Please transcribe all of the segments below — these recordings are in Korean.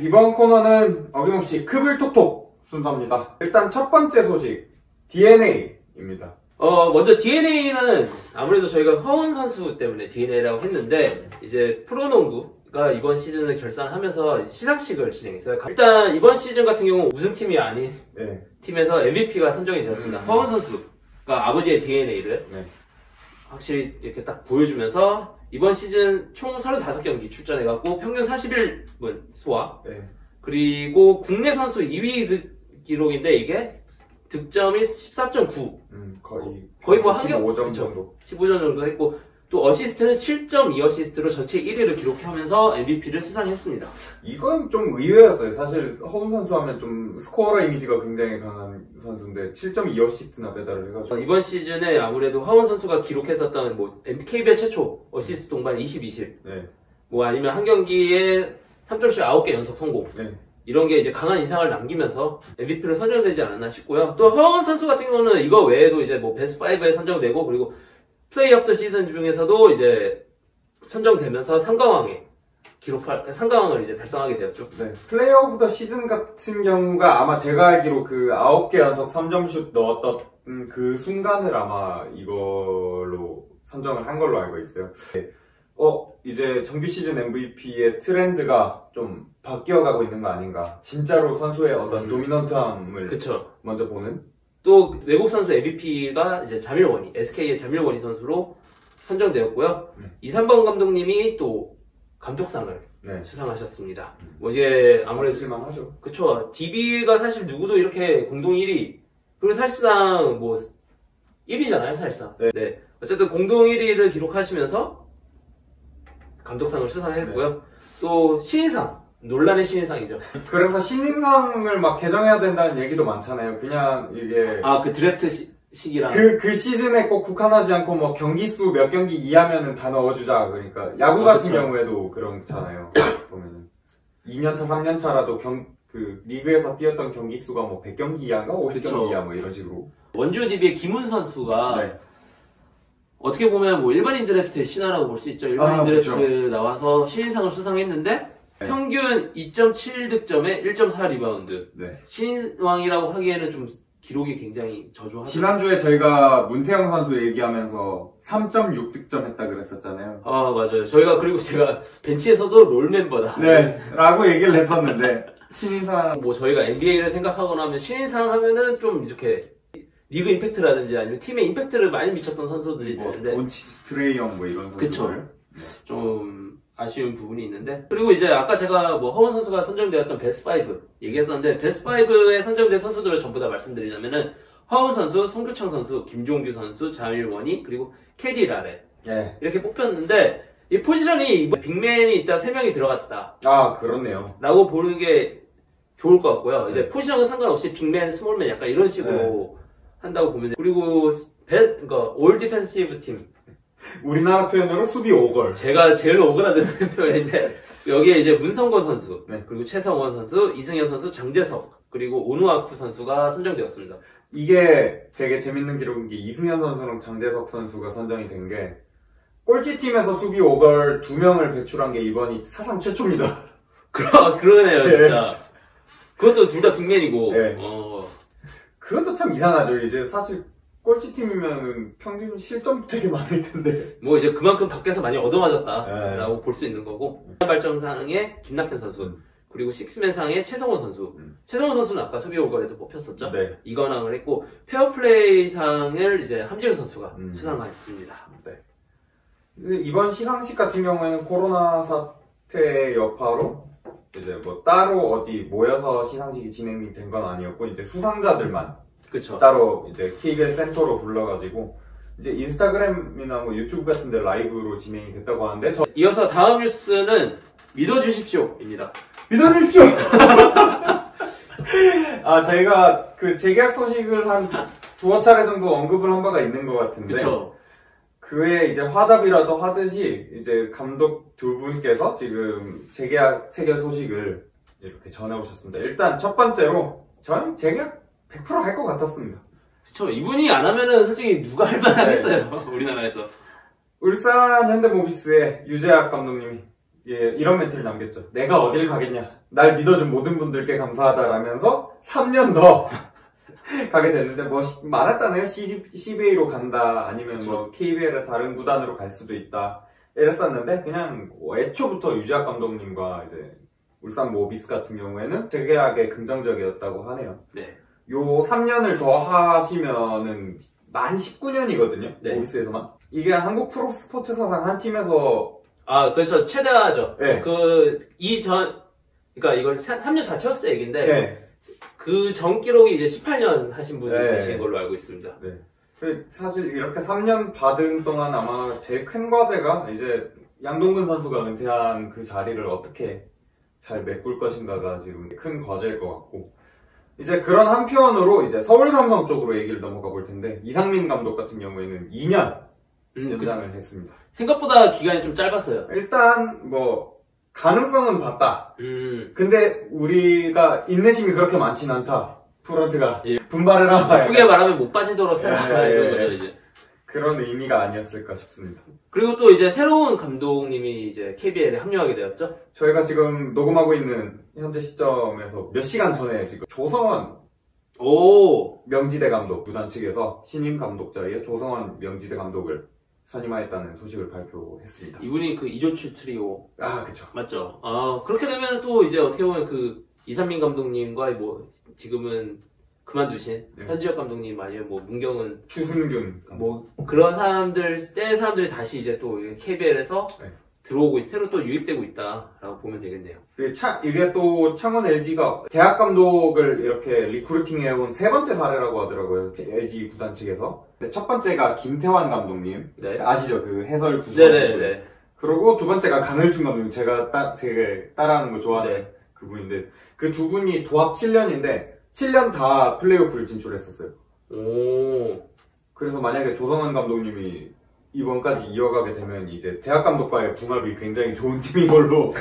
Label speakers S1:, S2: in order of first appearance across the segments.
S1: 이번 코너는 어김없이 크블톡톡 순서입니다. 일단 첫 번째 소식, DNA입니다.
S2: 먼저 DNA는 아무래도 저희가 허운 선수 때문에 DNA라고 했는데, 이제 프로농구가 이번 시즌을 결산하면서 시상식을 진행했어요. 일단 이번 시즌 같은 경우 우승팀이 아닌 팀에서 MVP가 선정이 되었습니다. 허운 선수가 아버지의 DNA를 확실히 이렇게 딱 보여주면서 이번 시즌 총 35경기 출전해갖고 평균 31분 소화, 그리고 국내 선수 2위 기록인데 이게 득점이 14.9, 거의 뭐
S1: 15점 정도.
S2: 15점 정도 했고, 또 어시스트는 7.2 어시스트로 전체 1위를 기록하면서 MVP를 수상했습니다.
S1: 이건 좀 의외였어요. 사실 허운 선수 하면 좀 스코어러 이미지가 굉장히 강한 선수인데 7.2 어시스트나 배달을 해가지고
S2: 이번 시즌에 아무래도 허운 선수가 기록했었던 뭐 KBL 최초 어시스트 동반 20-20, 뭐 아니면 한 경기에 3점씩 9개 연속 성공, 이런 게 이제 강한 인상을 남기면서 MVP로 선정되지 않았나 싶고요. 또 허운 선수 같은 경우는 이거 외에도 이제 뭐 베스트 5에 선정되고, 그리고 플레이 오브 더 시즌 중에서도 이제 선정되면서 상강왕을 이제 달성하게 되었죠.
S1: 플레이 오브 더 시즌 같은 경우가 아마 제가 알기로 그 9개 연속 3점슛 넣었던 그 순간을 아마 이걸로 선정을 한 걸로 알고 있어요. 이제 정규 시즌 MVP의 트렌드가 좀 바뀌어가고 있는 거 아닌가. 진짜로 선수의 어떤 도미넌트함을 먼저 보는.
S2: 또 외국 선수 MVP가 이제 자밀원이, SK의 자밀원이 선수로 선정되었고요. 이삼범 감독님이 또 감독상을 수상하셨습니다. 뭐 이제 아무래도
S1: 실망하죠.
S2: 그쵸. DB가 사실 누구도 이렇게 공동 1위, 그리고 사실상 뭐 1위잖아요, 사실상. 어쨌든 공동 1위를 기록하시면서 감독상을 수상했고요. 또 신인상, 논란의 신인상이죠.
S1: 그래서 신인상을 막 개정해야 된다는 얘기도 많잖아요. 그냥 이게
S2: 그 드래프트 시기랑
S1: 그 시즌에 꼭 국한하지 않고 뭐 경기 수 몇 경기 이하면은 다 넣어주자. 그러니까 야구 같은 경우에도 그렇잖아요. 보면은 2년차, 3년차라도 그 리그에서 뛰었던 경기 수가 뭐 100경기 이하인가 50경기 이하 뭐 이런 식으로.
S2: 원주 DB의 김훈 선수가 어떻게 보면 뭐 일반인 드래프트의 신화라고 볼 수 있죠. 일반인 드래프트 나와서 신인상을 수상했는데 평균 2.7득점에 1.4 리바운드. 신인왕이라고 하기에는 좀 기록이 굉장히 저조하죠.
S1: 지난주에 저희가 문태영 선수 얘기하면서 3.6득점 했다 그랬었잖아요.
S2: 맞아요. 그리고 제가 벤치에서도 롤 멤버다.
S1: 라고 얘기를 했었는데 신인상
S2: 뭐 저희가 NBA를 생각하거나 하면 신인상 하면은 좀 이렇게 리그 임팩트라든지 아니면 팀에 임팩트를 많이 미쳤던 선수들이 있는데
S1: 온치스 트레이영 뭐 이런 선수들
S2: 좀 아쉬운 부분이 있는데, 그리고 이제 아까 제가 뭐 허운 선수가 선정되었던 베스트 5 얘기했었는데, 베스트 5에 선정된 선수들을 전부 다 말씀드리자면은 허운 선수, 송교창 선수, 김종규 선수, 자밀원이, 그리고 캐디 라레 이렇게 뽑혔는데, 이 포지션이 빅맨이 일단 3명이 들어갔다.
S1: 그렇네요.
S2: 라고 보는 게 좋을 것 같고요. 이제 포지션은 상관없이 빅맨, 스몰맨 약간 이런 식으로 한다고 보면, 그리고 그러니까 올 디펜시브 팀,
S1: 우리나라 표현으로 수비 오걸.
S2: 제가 제일 오그라드는 표현인데, 여기에 이제 문성권 선수, 그리고 최성원 선수, 이승현 선수, 장재석, 그리고 오누아쿠 선수가 선정되었습니다.
S1: 이게 되게 재밌는 기록인 게 이승현 선수랑 장재석 선수가 선정이 된 게 꼴찌팀에서 수비 오걸 2명을 배출한 게 이번이 사상 최초입니다.
S2: 그러네요, 진짜. 그것도 둘 다 빅맨이고.
S1: 그것도 참 이상하죠. 이제 사실 꼴찌팀이면 평균 실점도 되게 많을 텐데.
S2: 뭐 이제 그만큼 밖에서 많이 얻어맞았다라고 볼 수 있는 거고. 발전상의 김낙현 선수, 그리고 식스맨상의 최성원 선수. 최성원 선수는 아까 수비 오걸에도 뽑혔었죠. 이관왕을 했고, 페어플레이상을 이제 함지훈 선수가 수상했습니다.
S1: 이번 시상식 같은 경우에는 코로나 사태의 여파로 이제 뭐 따로 어디 모여서 시상식이 진행이 된 건 아니었고, 이제 수상자들만 따로 이제 KBS 센터로 불러가지고 이제 인스타그램이나 뭐 유튜브 같은 데 라이브로 진행이 됐다고 하는데,
S2: 이어서 다음 뉴스는 믿어주십시오입니다.
S1: 믿어주십시오! 저희가 그 재계약 소식을 한 2차례 정도 언급을 한 바가 있는 것 같은데, 그 외에 이제 화답이라도 하듯이 이제 감독 두 분께서 지금 재계약 체결 소식을 이렇게 전해오셨습니다. 일단 첫 번째로 저는 재계약 100% 할 것 같았습니다.
S2: 그쵸. 이분이 안 하면은 솔직히 누가 할만 하겠어요. 우리나라에서.
S1: 울산 현대모비스의 유재학 감독님이 예, 이런 멘트를 남겼죠. 내가 어딜 가겠냐. 날 믿어준 모든 분들께 감사하다라면서 3년 더 가게 됐는데 뭐 많았잖아요. CBA로 간다 아니면
S2: 그쵸.
S1: 뭐 KBL의 다른 구단으로 갈 수도 있다 이랬었는데 그냥 애초부터 유재학 감독님과 이제 울산 모비스 같은 경우에는 재계약에 긍정적이었다고 하네요.
S2: 네.
S1: 요 3년을 더 하시면은 만 19년이거든요.
S2: 네.
S1: 모비스에서만. 이게 한국 프로 스포츠 사상 한 팀에서
S2: 아, 그렇죠. 최대하죠.
S1: 네.
S2: 그러니까 이걸 3년 다 채웠을 때 얘기인데,
S1: 네.
S2: 그 전 기록이 이제 18년 하신 분이
S1: 네.
S2: 계신 걸로 알고 있습니다.
S1: 네. 사실 이렇게 3년 받은 동안 아마 제일 큰 과제가 이제 양동근 선수가 은퇴한 그 자리를 어떻게 잘 메꿀 것인가가 지금 큰 과제일 것 같고, 이제 그런 한편으로 이제 서울 삼성 쪽으로 얘기를 넘어가 볼 텐데, 이상민 감독 같은 경우에는 2년 연장을 했습니다.
S2: 생각보다 기간이 좀 짧았어요.
S1: 일단 뭐 가능성은 봤다. 근데 우리가 인내심이 그렇게 많진 않다. 프런트가
S2: 예.
S1: 분발해라.
S2: 예쁘게 말하면 못 빠지도록 해라.
S1: 예,
S2: 이런
S1: 예,
S2: 거죠,
S1: 예.
S2: 이제.
S1: 그런 의미가 아니었을까 싶습니다.
S2: 그리고 또 이제 새로운 감독님이 이제 KBL에 합류하게 되었죠?
S1: 저희가 지금 녹음하고 있는 현재 시점에서 몇 시간 전에 지금 조성원
S2: 오!
S1: 명지대 감독 구단 측에서 신임 감독 자리에 조성원 명지대 감독을 선임하였다는 소식을 발표했습니다.
S2: 이분이 그 이조추 트리오.
S1: 아, 그쵸.
S2: 맞죠? 아, 그렇게 되면 또 이제 어떻게 보면 그 이상민 감독님과 뭐 지금은 그만두신
S1: 네.
S2: 현지혁 감독님 아니면 뭐 문경은
S1: 추승균 감독.
S2: 뭐 그런 사람들이 다시 이제 또 KBL에서
S1: 네.
S2: 들어오고 새로 또 유입되고 있다라고 보면 되겠네요.
S1: 이게 또 창원 LG가 대학 감독을 이렇게 리크루팅해온 세 번째 사례라고 하더라고요. LG 구단 측에서. 첫 번째가 김태환 감독님.
S2: 네.
S1: 아시죠? 그 해설 구성.
S2: 네네네.
S1: 그리고 두 번째가 강을준 감독님. 제가 따라하는 거 좋아하는
S2: 네.
S1: 그분인데, 그 두 분이 도합 7년인데 7년 다 플레이오프를 진출했었어요.
S2: 오.
S1: 그래서 만약에 조성환 감독님이 이번까지 이어가게 되면 이제 대학 감독과의 궁합이 굉장히 좋은 팀인 걸로.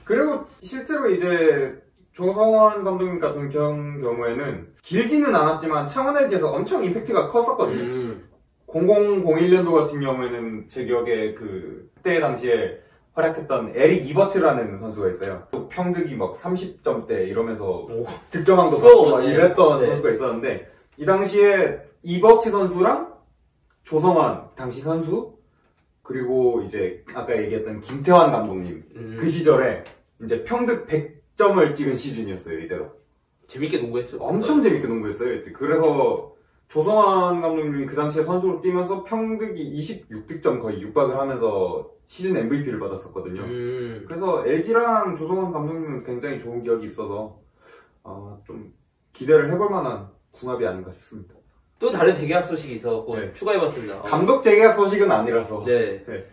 S1: 그리고 실제로 이제 조성환 감독님 같은 경우에는 길지는 않았지만 창원 LG에서 엄청 임팩트가 컸었거든요. 0001년도 같은 경우에는 제 기억에 그때 당시에 활약했던 에릭 이버트라는 선수가 있어요. 또 평득이 막 30점대 이러면서
S2: 오.
S1: 득점왕도 받고 막
S2: 네.
S1: 이랬던
S2: 네.
S1: 선수가 있었는데, 이 당시에 이버트 선수랑 조성환 당시 선수, 그리고 이제 아까 얘기했던 김태환 감독님 그 시절에 이제 평득 100점을 찍은 시즌이었어요. 이대로
S2: 재밌게 농구했죠.
S1: 엄청 재밌게 농구했어요. 이때. 그래서 조성환 감독님이 그 당시에 선수로 뛰면서 평득이 26득점 거의 육박을 하면서 시즌 MVP를 받았었거든요. 그래서 LG랑 조성환 감독님은 굉장히 좋은 기억이 있어서 좀 기대를 해볼 만한 궁합이 아닌가 싶습니다.
S2: 또 다른 재계약 소식이 있어서
S1: 네.
S2: 추가해봤습니다.
S1: 감독 재계약 소식은 아니라서.
S2: 네.
S1: 네.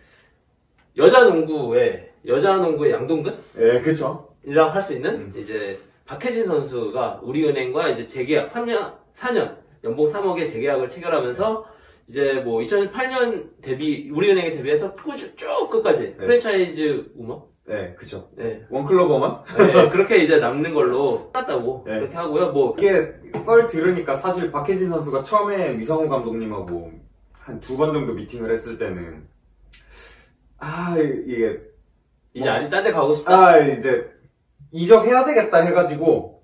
S2: 여자 농구의 양동근?
S1: 네, 그쵸.
S2: 이라고 할 수 있는 이제 박혜진 선수가 우리은행과 이제 재계약 4년 연봉 3억의 재계약을 체결하면서 이제 뭐 2008년 우리은행에 데뷔해서 쭉 끝까지
S1: 네.
S2: 프랜차이즈 우먼?
S1: 네, 그쵸.
S2: 네.
S1: 원클로버만?
S2: 네, 그렇게 이제 남는 걸로 끝났다고
S1: 네.
S2: 그렇게 하고요. 뭐
S1: 이게 썰 들으니까 사실 박혜진 선수가 처음에 위성호 감독님하고 한 2번 정도 미팅을 했을 때는 이게
S2: 이제 아니 딴 데 가고 싶다.
S1: 이제 이적해야 되겠다 해가지고,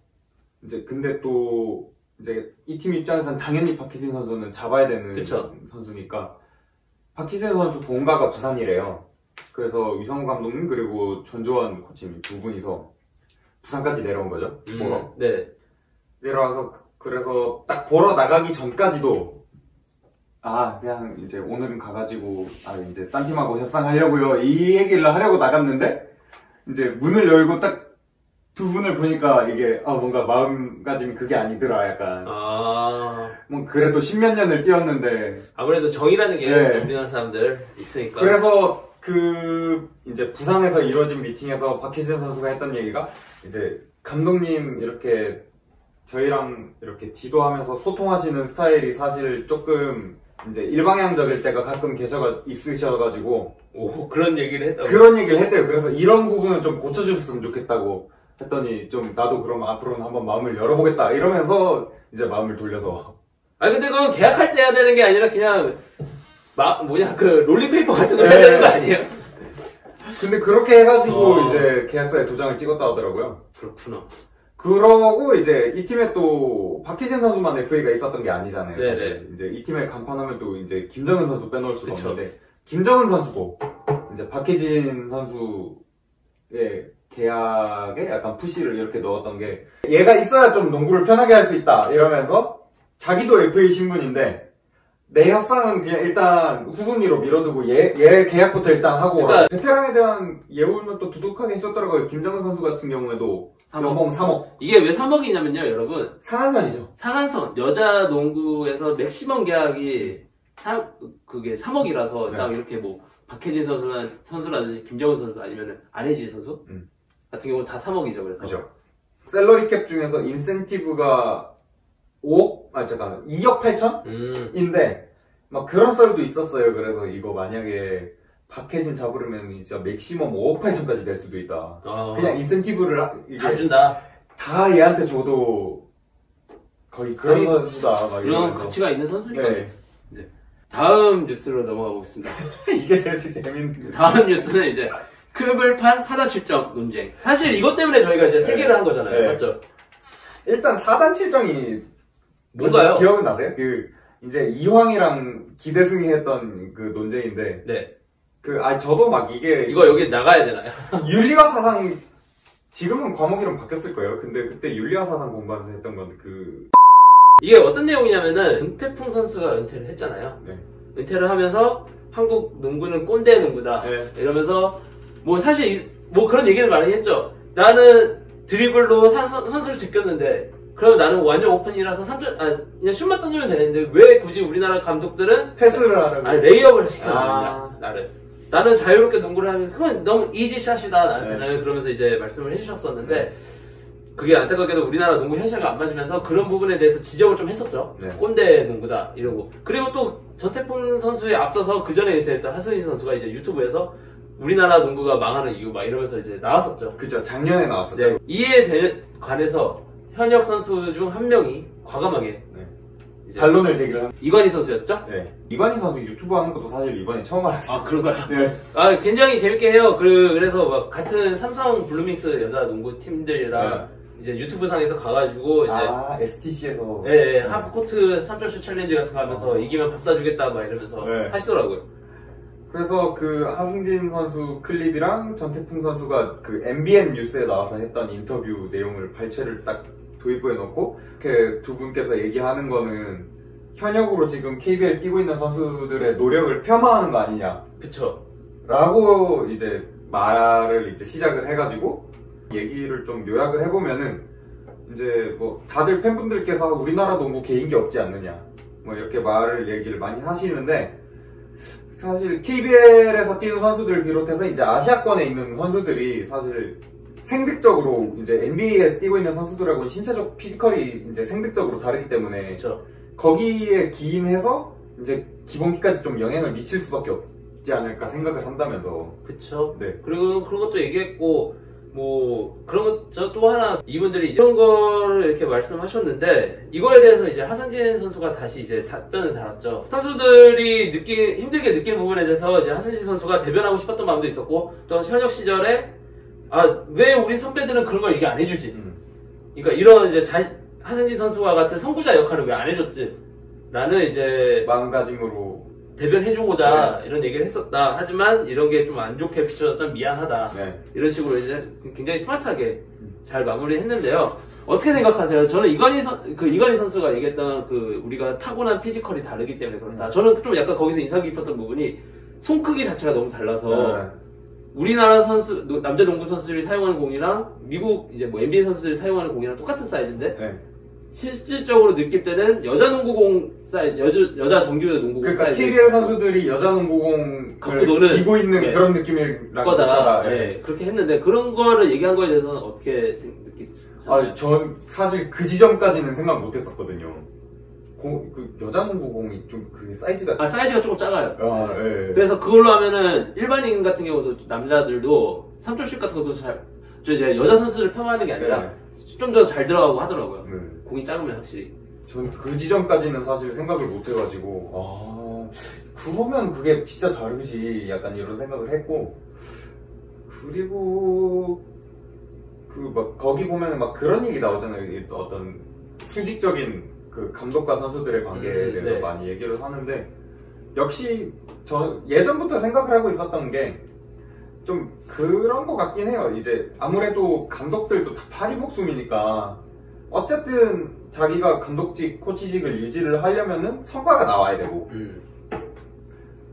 S1: 이제 근데 또 이제 이 팀 입장에서는 당연히 박희진 선수는 잡아야 되는
S2: 그쵸.
S1: 선수니까, 박희진 선수 본가가 부산이래요. 그래서 위성호 감독님 그리고 전주원 코치님 두 분이서 부산까지 내려온 거죠. 보러.
S2: 네.
S1: 내려와서 그래서 딱 보러 나가기 전까지도 그냥 이제 오늘은 가가지고 이제 딴 팀하고 협상하려고요 이 얘기를 하려고 나갔는데, 이제 문을 열고 딱 두 분을 보니까 이게 뭔가 마음가짐이 그게 아니더라. 약간 뭐 그래도 십몇 년을 뛰었는데
S2: 아무래도 정이라는 게
S1: 네.
S2: 우리나라 사람들 있으니까.
S1: 그래서 이제 부산에서 이루어진 미팅에서 박희진 선수가 했던 얘기가, 이제 감독님 이렇게 저희랑 이렇게 지도하면서 소통하시는 스타일이 사실 조금 이제 일방향적일 때가 가끔 있으셔가지고
S2: 그런 얘기를 했다고.
S1: 그런 얘기를 했대요. 그래서 이런 부분은 좀 고쳐줬으면 좋겠다고 했더니, 좀 나도 그럼 앞으로는 한번 마음을 열어보겠다 이러면서 이제 마음을 돌려서.
S2: 근데 그건 계약할 때 해야 되는 게 아니라 그냥 롤링페이퍼 같은 거 해야 되는 거 아니에요?
S1: 근데 그렇게 해가지고
S2: 어.
S1: 이제 계약서에 도장을 찍었다 하더라고요.
S2: 그렇구나.
S1: 그러고 이제 이 팀에 또 박희진 선수만 FA가 있었던 게 아니잖아요.
S2: 네네.
S1: 사실 이제 이 팀에 간판하면 또 이제 김정은 선수 빼놓을 수가
S2: 그쵸.
S1: 없는데 김정은 선수도 이제 박희진 선수의 계약에 약간 푸시를 이렇게 넣었던 게 얘가 있어야 좀 농구를 편하게 할 수 있다 이러면서 자기도 FA 신분인데 내 협상은 그냥 일단 후순위로 밀어두고 얘 계약부터 일단 하고
S2: 그러니까
S1: 베테랑에 대한 예우는 또 두둑하게 해줬더라고요. 김정은 선수 같은 경우에도
S2: 3억.
S1: 연봉 3억
S2: 이게 왜 3억이냐면요, 여러분.
S1: 상한선이죠.
S2: 상한선, 여자 농구에서 맥시멈 계약이 그게 3억이라서
S1: 네.
S2: 딱 이렇게 뭐, 박혜진 선수라든지 김정은 선수 아니면 안혜진 선수 같은 경우는 다 3억이죠, 그래서.
S1: 그죠. 샐러리 캡 중에서 인센티브가 2억 8천인데 막 그런 썰도 있었어요. 그래서 이거 만약에 박혜진 잡으려면 진짜 맥시멈 5억 8천까지 될 수도 있다. 그냥 인센티브를
S2: 다 준다.
S1: 다 얘한테 줘도 거의 그런
S2: 아니,
S1: 선수다. 막
S2: 그런
S1: 이러면서.
S2: 가치가 있는 선수니까.
S1: 네.
S2: 다음 뉴스로 넘어가 보겠습니다.
S1: 이게 제일 재밌는
S2: 다음 뉴스는 이제 크블판 4단 7점 논쟁. 사실 이것 때문에 저희가 이제 세개를 한 거잖아요.
S1: 네.
S2: 맞죠?
S1: 일단 4단 7정이
S2: 뭔가요?
S1: 기억은 나세요? 이제 이황이랑 기대승이 했던 그 논쟁인데
S2: 네.
S1: 저도 막 이게
S2: 이거 여기 나가야 되나요?
S1: 윤리와 사상 지금은 과목 이름 바뀌었을 거예요. 근데 그때 윤리와 사상 공부하면서 했던 건데
S2: 이게 어떤 내용이냐면은 은태풍 선수가 은퇴를 했잖아요.
S1: 네.
S2: 은퇴를 하면서 한국 농구는 꼰대 농구다.
S1: 네.
S2: 이러면서 뭐 사실 뭐 그런 얘기를 많이 했죠. 나는 드리블로 선수를 제꼈는데 그러면 나는 완전 오픈이라서 3점 그냥 슛만 던지면 되는데 왜 굳이 우리나라 감독들은
S1: 패스를 하라고.
S2: 레이업을 시켜주느냐 나는 자유롭게 농구를 하면 그건 너무 이지샷이다 나한테는. 그러면서 이제 말씀을 해주셨었는데 그게 안타깝게도 우리나라 농구 현실과 안 맞으면서 그런 부분에 대해서 지적을 좀 했었죠.
S1: 네.
S2: 꼰대 농구다 이러고. 그리고 또 전태풍 선수에 앞서서 그 전에 은퇴했던 하승진 선수가 이제 유튜브에서 우리나라 농구가 망하는 이유 막 이러면서 이제 나왔었죠.
S1: 그죠. 작년에 나왔었죠.
S2: 네. 이에 관해서 현역 선수 중 한 명이 과감하게 이제
S1: 반론을 제기를 한.
S2: 이관희 선수였죠?
S1: 네. 이관희 선수 유튜브 하는 것도 사실 이번에 처음 알았어요.
S2: 아 그런가요?
S1: 네.
S2: 굉장히 재밌게 해요. 그래서 막 같은 삼성 블루밍스 여자 농구 팀들이랑 이제 유튜브 상에서 가가지고 이제
S1: STC에서
S2: 하프코트 3점슛 챌린지 같은 거 하면서 이기면 밥 사주겠다 막 이러면서 하시더라고요.
S1: 그래서 그 하승진 선수 클립이랑 전태풍 선수가 그 MBN 뉴스에 나와서 했던 인터뷰 내용을 발췌를 딱 도입부에 넣고 이렇게 두 분께서 얘기하는 거는 현역으로 지금 KBL 뛰고 있는 선수들의 노력을 폄하하는 거 아니냐.
S2: 그쵸.
S1: 라고 이제 말을 이제 시작을 해가지고 얘기를 좀 요약을 해보면은 이제 뭐 다들 팬분들께서 우리나라 농구 개인기 없지 않느냐 뭐 이렇게 얘기를 많이 하시는데 사실 KBL에서 뛰는 선수들 비롯해서 이제 아시아권에 있는 선수들이 사실 생득적으로 이제 NBA에 뛰고 있는 선수들하고는 신체적 피지컬이 이제 생득적으로 다르기 때문에
S2: 그쵸.
S1: 거기에 기인해서 이제 기본기까지 좀 영향을 미칠 수밖에 없지 않을까 생각을 한다면서.
S2: 그쵸.
S1: 네.
S2: 그리고 그런 것도 얘기했고 뭐 그런 것 또 하나 이분들이 이런 거를 이렇게 말씀하셨는데 이거에 대해서 이제 하승진 선수가 다시 이제 답변을 달았죠. 선수들이 힘들게 느끼는 부분에 대해서 이제 하승진 선수가 대변하고 싶었던 마음도 있었고 또 현역 시절에 왜 우리 선배들은 그런 걸 얘기 안 해주지? 그러니까 이런 이제 하승진 선수와 같은 선구자 역할을 왜 안 해줬지? 라는 이제
S1: 마음가짐으로
S2: 대변해주고자 이런 얘기를 했었다. 하지만 이런 게 좀 안 좋게 비춰졌다면 미안하다. 이런 식으로 이제 굉장히 스마트하게 잘 마무리했는데요. 어떻게 생각하세요? 저는 이관희 선수가 얘기했던 우리가 타고난 피지컬이 다르기 때문에 그렇다. 저는 좀 약간 거기서 인상 깊었던 부분이 손 크기 자체가 너무 달라서 우리나라 남자 농구 선수들이 사용하는 공이랑 미국 이제 뭐 NBA 선수들이 사용하는 공이랑 똑같은 사이즈인데 실질적으로 느낄 때는 여자 농구공 사이즈, 여자 정규 농구공
S1: 그러니까
S2: 사이즈.
S1: KBL 선수들이 여자 농구공을
S2: 갖고 노는
S1: 쥐고 있는 그런 느낌이라고
S2: 거다. 그렇게 했는데 그런 거를 얘기한 거에 대해서는 어떻게 느끼세요?
S1: 전 사실 그 지점까지는 생각 못 했었거든요. 그 여자 농구공이 좀 그 사이즈가
S2: 사이즈가 조금 작아요.
S1: 그래서
S2: 그걸로 하면은 일반인 같은 경우도 남자들도 3점슛 같은 것도 이제 여자 선수를 폄하하는 게 아니라 좀 더 잘 들어가고 하더라고요. 공이 작으면 확실히.
S1: 전 그 지점까지는 사실 생각을 못 해가지고 그러면 그게 진짜 다르지 약간 이런 생각을 했고 그리고 그 막 거기 보면은 막 그런 얘기 나오잖아요. 어떤 수직적인 그 감독과 선수들의 관계에 대해서
S2: 네.
S1: 많이 얘기를 하는데 역시 저 예전부터 생각을 하고 있었던 게 좀 그런 것 같긴 해요. 이제 아무래도 감독들도 다 파리복숨이니까 어쨌든 자기가 감독직, 코치직을 유지를 하려면은 성과가 나와야 되고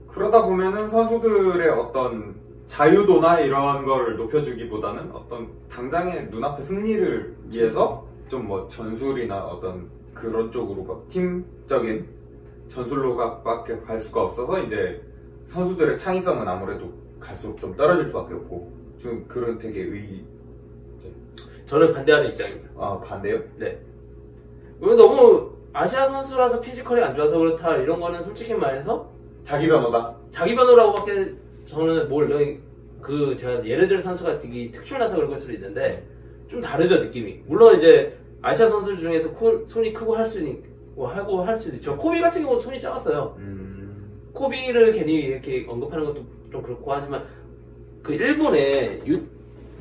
S1: 그러다 보면은 선수들의 어떤 자유도나 이런 거를 높여주기보다는 어떤 당장의 눈앞의 승리를 위해서 좀 뭐 전술이나 어떤 그런 쪽으로 막 팀적인 전술로밖에 갈 수가 없어서 이제 선수들의 창의성은 아무래도 갈수록 좀 떨어질 수밖에 없고 지금 그런 되게
S2: 저는 반대하는 입장입니다.
S1: 아 반대요?
S2: 네. 이거 너무 아시아 선수라서 피지컬이 안 좋아서 그렇다 이런 거는 솔직히 말해서
S1: 자기 변호다.
S2: 자기 변호라고밖에 저는 제가 예를 들어 선수가 되게 특출나서 그럴 수도 있는데 좀 다르죠 느낌이. 물론 이제 아시아 선수들 중에서 손이 크고 할 수도 있죠. 코비 같은 경우는 손이 작았어요. 코비를 괜히 이렇게 언급하는 것도 좀 그렇고 하지만 그 일본의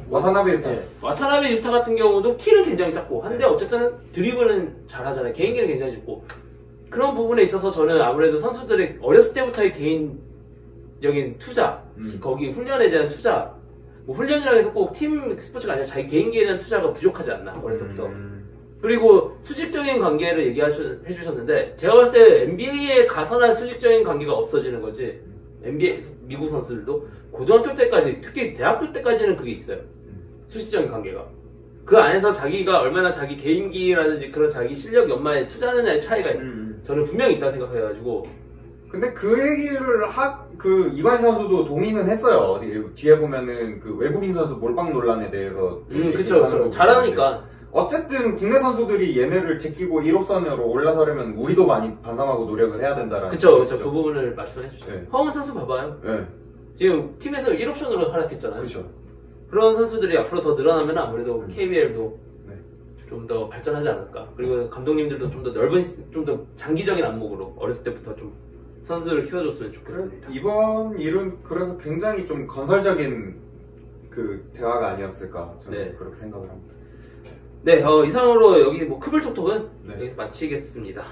S1: 와타나베 유타.
S2: 네. 와타나베 유타 같은 경우도 키는 굉장히 작고 한데 어쨌든 드리블은 잘하잖아요. 개인기는 굉장히 좋고 그런 부분에 있어서 저는 아무래도 선수들의 어렸을 때부터의 개인적인 투자 거기 훈련에 대한 투자 뭐 훈련이라고 해서 꼭 팀 스포츠가 아니라 자기 개인기에 대한 투자가 부족하지 않나 어려서부터 그리고 수직적인 관계를 해주셨는데 제가 봤을 때 NBA에 가서난 수직적인 관계가 없어지는 거지 NBA 미국 선수들도 고등학교 때까지 특히 대학교 때까지는 그게 있어요. 수직적인 관계가 그 안에서 자기가 얼마나 자기 개인기라든지 그런 자기 실력 연마에 투자하느냐의 차이가 저는 분명히 있다고 생각해가지고
S1: 근데 그 얘기를 이관희 선수도 동의는 했어요. 뒤에 보면은 그 외국인 선수 몰빵 논란에 대해서
S2: 그쵸 잘하니까
S1: 어쨌든 국내 선수들이 얘네를 제끼고 1호선으로 올라서려면 우리도 많이 반성하고 노력을 해야 된다라는
S2: 그쵸 그 부분을 말씀해 주시죠.
S1: 네.
S2: 허훈 선수 봐봐요.
S1: 네.
S2: 지금 팀에서 1옵션으로 활약했잖아요.
S1: 그쵸.
S2: 그런 선수들이 앞으로 더 늘어나면 아무래도 KBL도
S1: 네.
S2: 좀 더 발전하지 않을까. 그리고 감독님들도 좀 더 넓은, 좀 더 장기적인 안목으로 어렸을 때부터 좀 선수들을 키워줬으면 좋겠습니다.
S1: 이번 일은 그래서 굉장히 좀 건설적인 그 대화가 아니었을까 저는
S2: 네.
S1: 그렇게 생각을 합니다.
S2: 네, 이상으로 여기 뭐 크블톡톡은
S1: 네.
S2: 여기서 마치겠습니다.